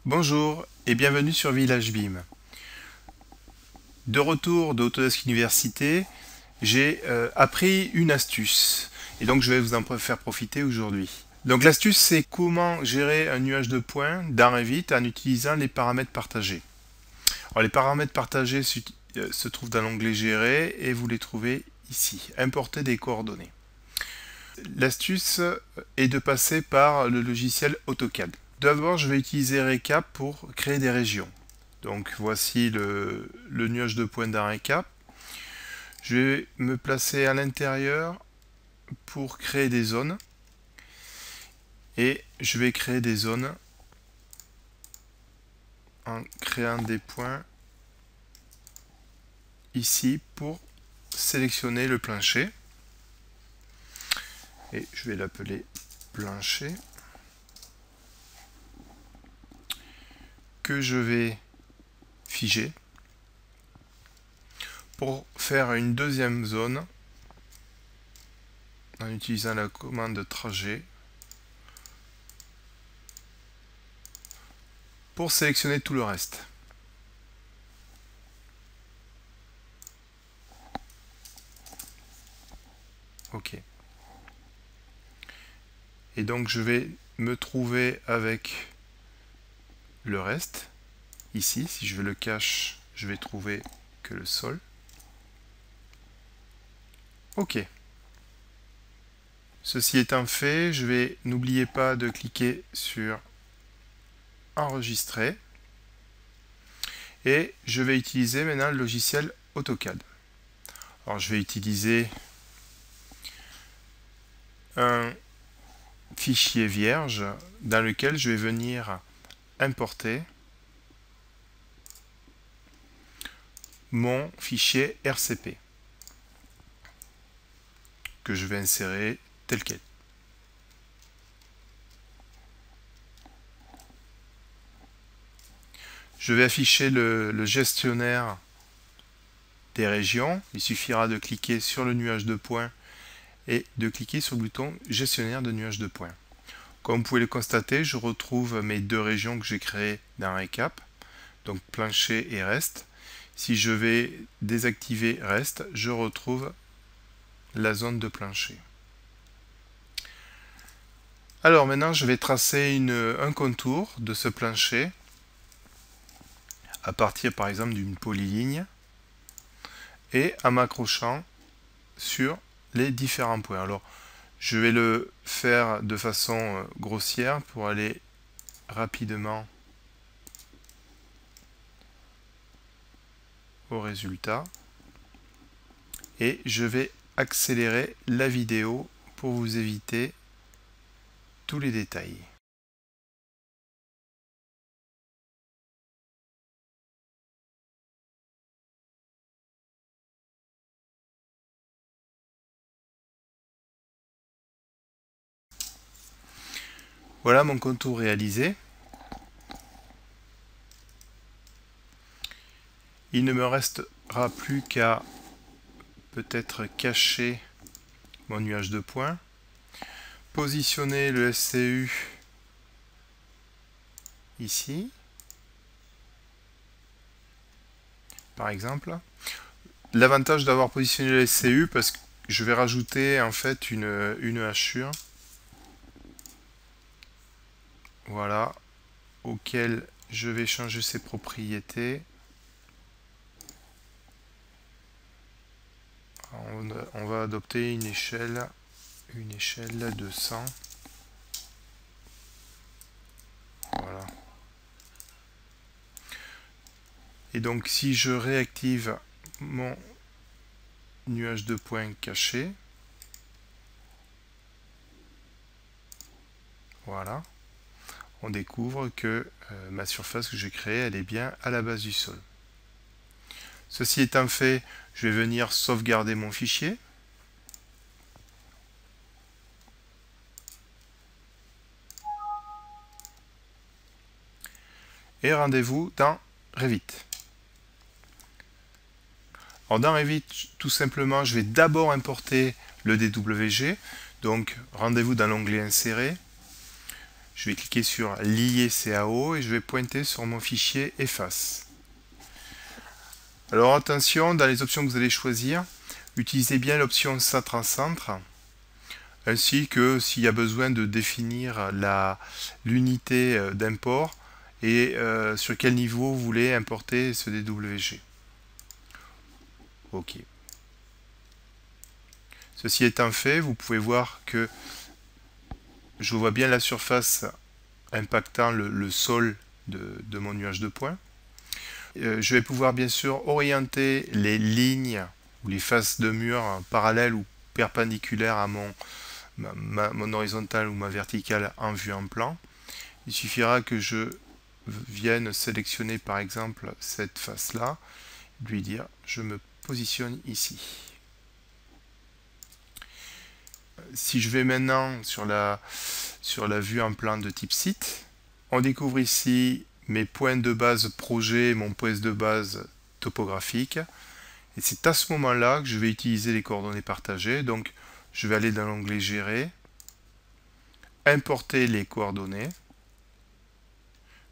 Bonjour et bienvenue sur Village BIM. De retour de Autodesk Université, j'ai appris une astuce et donc je vais vous en faire profiter aujourd'hui. Donc l'astuce, c'est comment gérer un nuage de points dans Revit en utilisant les paramètres partagés. Alors, les paramètres partagés se trouvent dans l'onglet Gérer et vous les trouvez ici, Importer des coordonnées. L'astuce est de passer par le logiciel AutoCAD. D'abord, je vais utiliser Recap pour créer des régions. Donc voici le nuage de points d'un Recap. Je vais me placer à l'intérieur pour créer des zones. Et je vais créer des zones en créant des points ici pour sélectionner le plancher. Et je vais l'appeler plancher. Que je vais figer pour faire une deuxième zone en utilisant la commande trajet pour sélectionner tout le reste. OK. Et donc je vais me trouver avec le reste. Ici, si je veux le cache, je vais trouver que le sol. OK. Ceci étant fait, je vais, n'oubliez pas de cliquer sur Enregistrer. Et je vais utiliser maintenant le logiciel AutoCAD. Alors je vais utiliser un fichier vierge dans lequel je vais venir importer mon fichier RCP que je vais insérer tel quel. Je vais afficher le gestionnaire des régions. Il suffira de cliquer sur le nuage de points et de cliquer sur le bouton gestionnaire de nuage de points. Comme vous pouvez le constater, je retrouve mes deux régions que j'ai créées dans Recap, donc plancher et reste. Si je vais désactiver reste, je retrouve la zone de plancher. Alors maintenant, je vais tracer un contour de ce plancher à partir par exemple d'une polyligne et en m'accrochant sur les différents points. Alors, je vais le faire de façon grossière pour aller rapidement au résultat. Et je vais accélérer la vidéo pour vous éviter tous les détails. Voilà mon contour réalisé. Il ne me restera plus qu'à peut-être cacher mon nuage de points, positionner le SCU ici, par exemple. L'avantage d'avoir positionné le SCU, parce que je vais rajouter en fait une hachure, voilà, auquel je vais changer ses propriétés. On va adopter une échelle de 100. Voilà. Et donc si je réactive mon nuage de points caché, voilà, on découvre que ma surface que j'ai créée, elle est bien à la base du sol. Ceci étant fait, je vais venir sauvegarder mon fichier. Et rendez-vous dans Revit. Alors dans Revit, tout simplement, je vais d'abord importer le DWG. Donc rendez-vous dans l'onglet Insérer. Je vais cliquer sur lier CAO et je vais pointer sur mon fichier efface. Alors attention, dans les options que vous allez choisir, utilisez bien l'option centre en centre, ainsi que s'il y a besoin de définir l'unité d'import et sur quel niveau vous voulez importer ce DWG. OK. Ceci étant fait, vous pouvez voir que je vois bien la surface impactant le sol de mon nuage de points. Je vais pouvoir bien sûr orienter les lignes ou les faces de mur parallèles ou perpendiculaires à mon horizontale ou ma verticale en vue en plan. Il suffira que je vienne sélectionner par exemple cette face là, lui dire je me positionne ici. Si je vais maintenant sur la vue en plan de type site, on découvre ici mes points de base projet, mon point de base topographique. Et c'est à ce moment-là que je vais utiliser les coordonnées partagées. Donc je vais aller dans l'onglet Gérer, importer les coordonnées.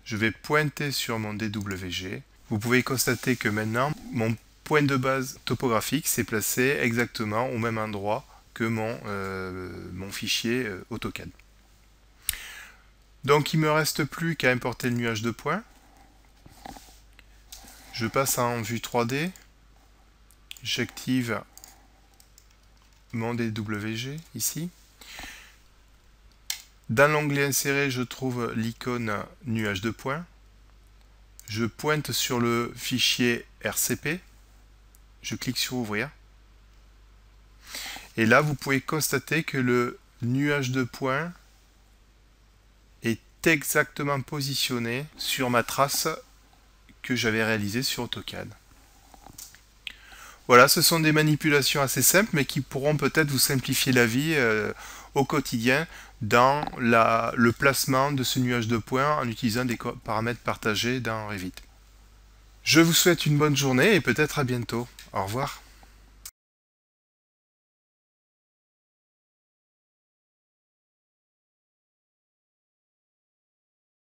Je vais pointer sur mon DWG. Vous pouvez constater que maintenant, mon point de base topographique s'est placé exactement au même endroit que mon fichier AutoCAD. Donc il ne me reste plus qu'à importer le nuage de points. Je passe en vue 3D. J'active mon DWG ici. Dans l'onglet Insérer, je trouve l'icône nuage de points. Je pointe sur le fichier RCP. Je clique sur Ouvrir. Et là, vous pouvez constater que le nuage de points est exactement positionné sur ma trace que j'avais réalisée sur AutoCAD. Voilà, ce sont des manipulations assez simples, mais qui pourront peut-être vous simplifier la vie au quotidien dans le placement de ce nuage de points en utilisant des paramètres partagés dans Revit. Je vous souhaite une bonne journée et peut-être à bientôt. Au revoir.